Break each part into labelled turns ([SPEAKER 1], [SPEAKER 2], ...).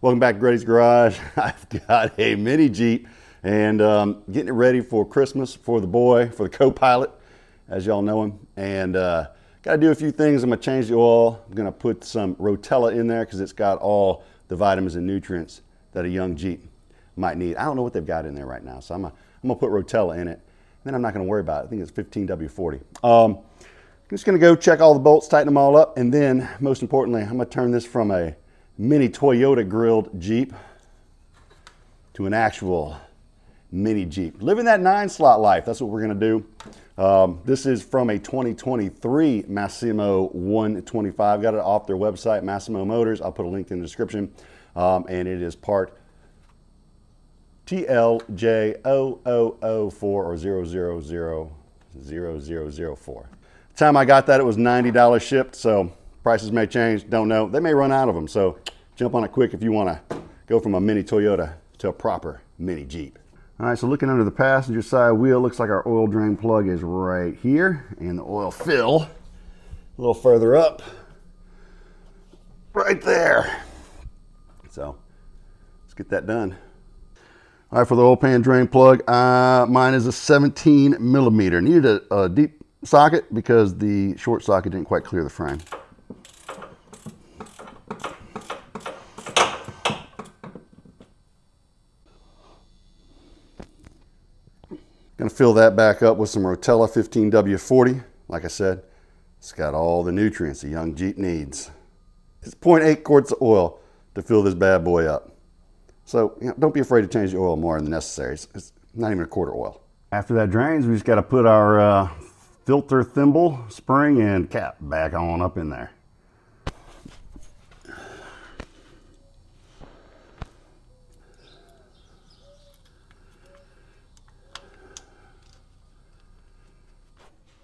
[SPEAKER 1] Welcome back to Grady's Garage. I've got a mini Jeep and getting it ready for Christmas for the boy, for the co-pilot, as y'all know him. And got to do a few things. I'm going to change the oil. I'm going to put some Rotella in there because it's got all the vitamins and nutrients that a young Jeep might need. I don't know what they've got in there right now, so I'm going to put Rotella in it. Then I'm not going to worry about it. I think it's 15W40. I'm just going to go check all the bolts, tighten them all up, and then, most importantly, I'm going to turn this from a mini Toyota grilled Jeep to an actual mini Jeep. Living that 9-slot life, that's what we're going to do. This is from a 2023 Massimo 125. Got it off their website, Massimo Motors. I'll put a link in the description. And it is part TLJ0004 or 0000004. The time I got that, it was $90 shipped, so prices may change, don't know. They may run out of them, so jump on it quick if you want to go from a mini Toyota to a proper mini Jeep. All right, so looking under the passenger side wheel, looks like our oil drain plug is right here, and the oil fill a little further up, right there. So let's get that done. All right, for the oil pan drain plug, mine is a 17 millimeter. Needed a deep socket because the short socket didn't quite clear the frame. Gonna fill that back up with some Rotella 15W40. Like I said, it's got all the nutrients a young Jeep needs. It's 0.8 quarts of oil to fill this bad boy up. So don't be afraid to change the oil more than necessary. It's not even a quarter oil. After that drains, we just got to put our filter thimble, spring, and cap back on up in there.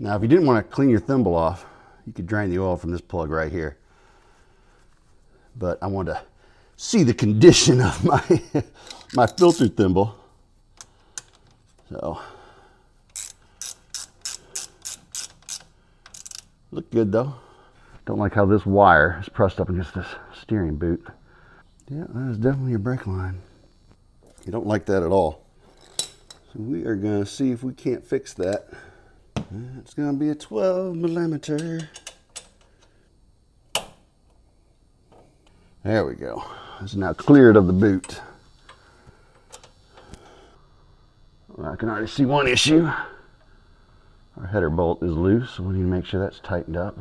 [SPEAKER 1] Now, if you didn't want to clean your thimble off, you could drain the oil from this plug right here. But I wanted to see the condition of my filter thimble. So, look good though. Don't like how this wire is pressed up against this steering boot. Yeah, that is definitely a brake line. You don't like that at all. So we are gonna see if we can't fix that. It's gonna be a 12 millimeter. There we go. It's now cleared of the boot. I can already see one issue. Our header bolt is loose, so we need to make sure that's tightened up.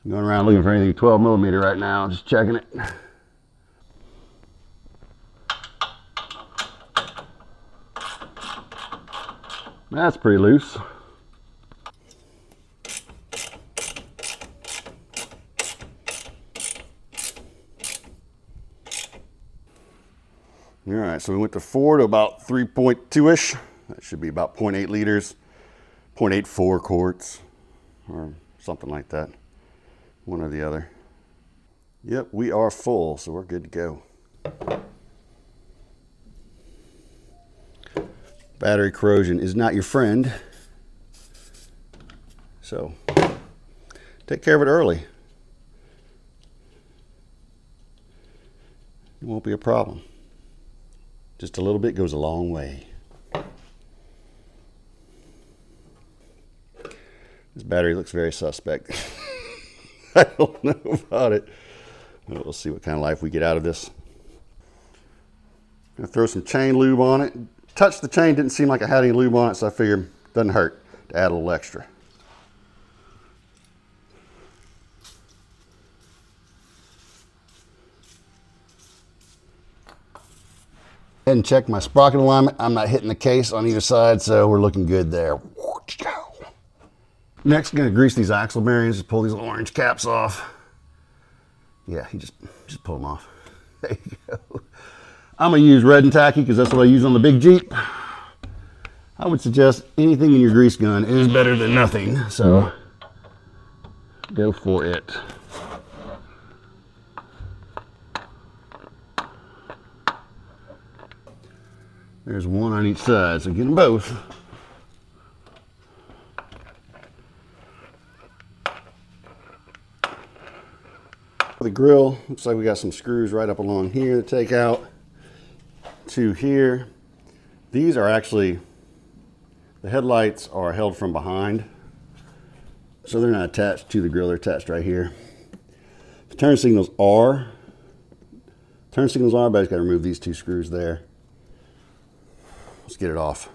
[SPEAKER 1] I'm going around looking for anything 12 millimeter right now, just checking it. That's pretty loose. All right, so we went to 4 to about 3.2-ish. That should be about 0.8 liters, 0.84 quarts, or something like that. One or the other. Yep, we are full, so we're good to go. Battery corrosion is not your friend, so take care of it early. It won't be a problem. Just a little bit goes a long way. This battery looks very suspect. I don't know about it. We'll see what kind of life we get out of this. I'm gonna throw some chain lube on it. Touched the chain, didn't seem like I had any lube on it, so I figured it doesn't hurt to add a little extra. And check my sprocket alignment. I'm not hitting the case on either side, so we're looking good there. Next, I'm gonna grease these axle bearings, just pull these little orange caps off. Yeah, you just pull them off. There you go. I'm gonna use red and tacky because that's what I use on the big Jeep. I would suggest anything in your grease gun is better than nothing. So Go for it. There's one on each side, so get them both. The grill, looks like we got some screws right up along here to take out. To here. These are actually, the headlights are held from behind, so they're not attached to the grill, they're attached right here. The turn signals are, but I just got to remove these two screws there. Let's get it off.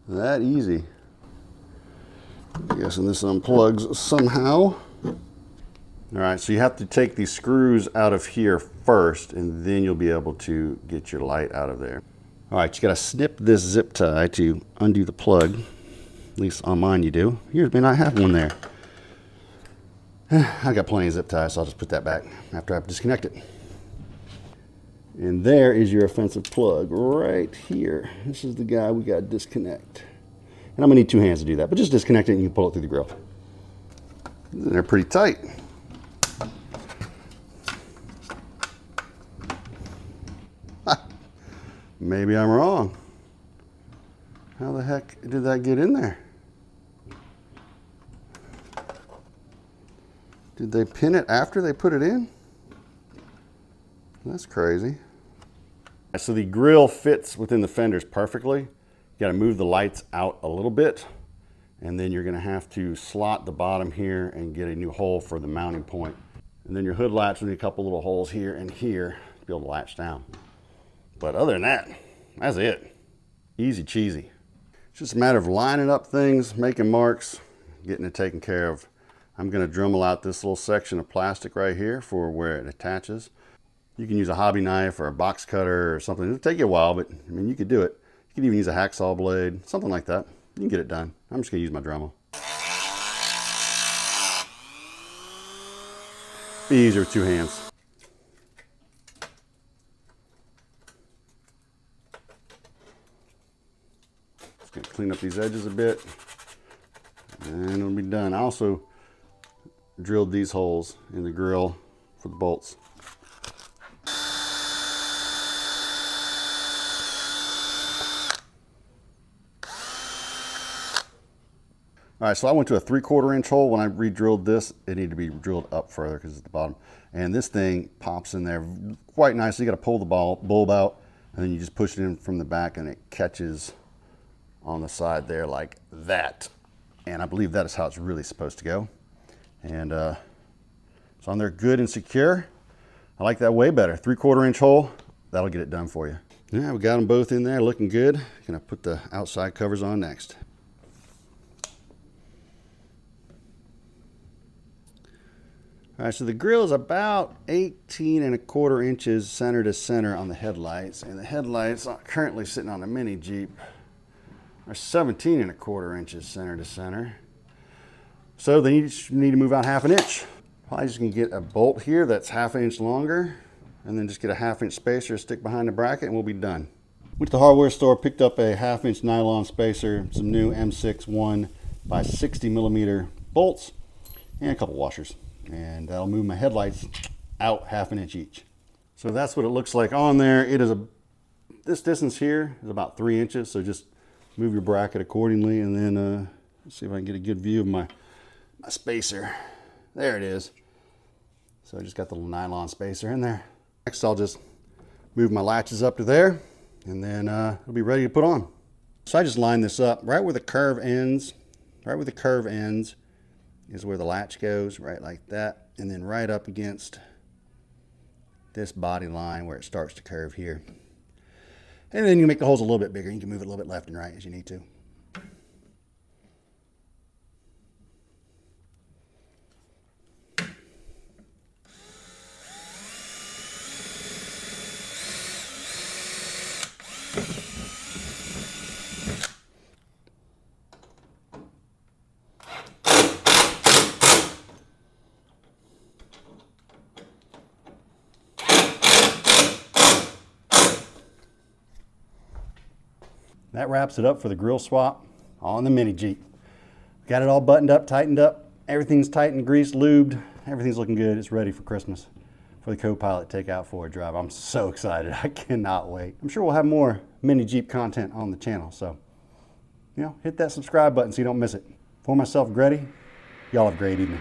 [SPEAKER 1] That easy. I'm guessing this unplugs somehow. All right, so you have to take these screws out of here first, and then you'll be able to get your light out of there. All right, you gotta snip this zip tie to undo the plug. At least on mine you do. Yours may not have one there. I got plenty of zip ties, so I'll just put that back after I've disconnected. And there is your offensive plug right here. This is the guy we got to disconnect. And I'm going to need two hands to do that, but just disconnect it and you can pull it through the grill. They're pretty tight. Maybe I'm wrong. How the heck did that get in there? Did they pin it after they put it in? That's crazy. So the grill fits within the fenders perfectly. You got to move the lights out a little bit, and then you're going to have to slot the bottom here and get a new hole for the mounting point. And then your hood latch will need a couple little holes here and here to be able to latch down. But other than that, that's it. Easy cheesy. It's just a matter of lining up things, making marks, getting it taken care of. I'm going to Dremel out this little section of plastic right here for where it attaches. You can use a hobby knife or a box cutter or something. It'll take you a while, but I mean, you could do it. You could even use a hacksaw blade, something like that. You can get it done. I'm just gonna use my Dremel. Be easier with two hands. Just gonna clean up these edges a bit, and it'll be done. I also drilled these holes in the grill for the bolts. All right, so I went to a 3/4 inch hole. When I re-drilled this, it needed to be drilled up further because it's at the bottom. And this thing pops in there quite nicely. You got to pull the bulb out, and then you just push it in from the back, and it catches on the side there like that. And I believe that is how it's really supposed to go. And it's on there good and secure. I like that way better. 3/4 inch hole, that'll get it done for you. Yeah, we got them both in there looking good. Gonna put the outside covers on next. All right, so the grill is about 18¼ inches center to center on the headlights, and the headlights currently sitting on the Mini Jeep are 17¼ inches center to center. So they each need to move out 1/2 inch. Probably just gonna get a bolt here that's 1/2 inch longer, and then just get a 1/2 inch spacer, stick behind the bracket, and we'll be done. Went to the hardware store, picked up a 1/2 inch nylon spacer, some new M6 1 by 60 millimeter bolts, and a couple washers. And that'll move my headlights out 1/2 inch each. So that's what it looks like on there. It is this distance here is about 3 inches. So just move your bracket accordingly, and then let's see if I can get a good view of my spacer. There it is. So I just got the little nylon spacer in there. Next, I'll just move my latches up to there, and then it'll be ready to put on. So I just lined this up right where the curve ends. Right where the curve ends is where the latch goes, right like that, and then right up against this body line where it starts to curve here. And then you make the holes a little bit bigger. You can move it a little bit left and right as you need to. that wraps it up for the grill swap on the Mini Jeep. Got it all buttoned up, tightened up. Everything's tightened, greased, lubed. Everything's looking good. It's ready for Christmas for the Co-Pilot takeout for a drive. I'm so excited. I cannot wait. I'm sure we'll have more Mini Jeep content on the channel. So, hit that subscribe button so you don't miss it. For myself, Grady, y'all have a great evening.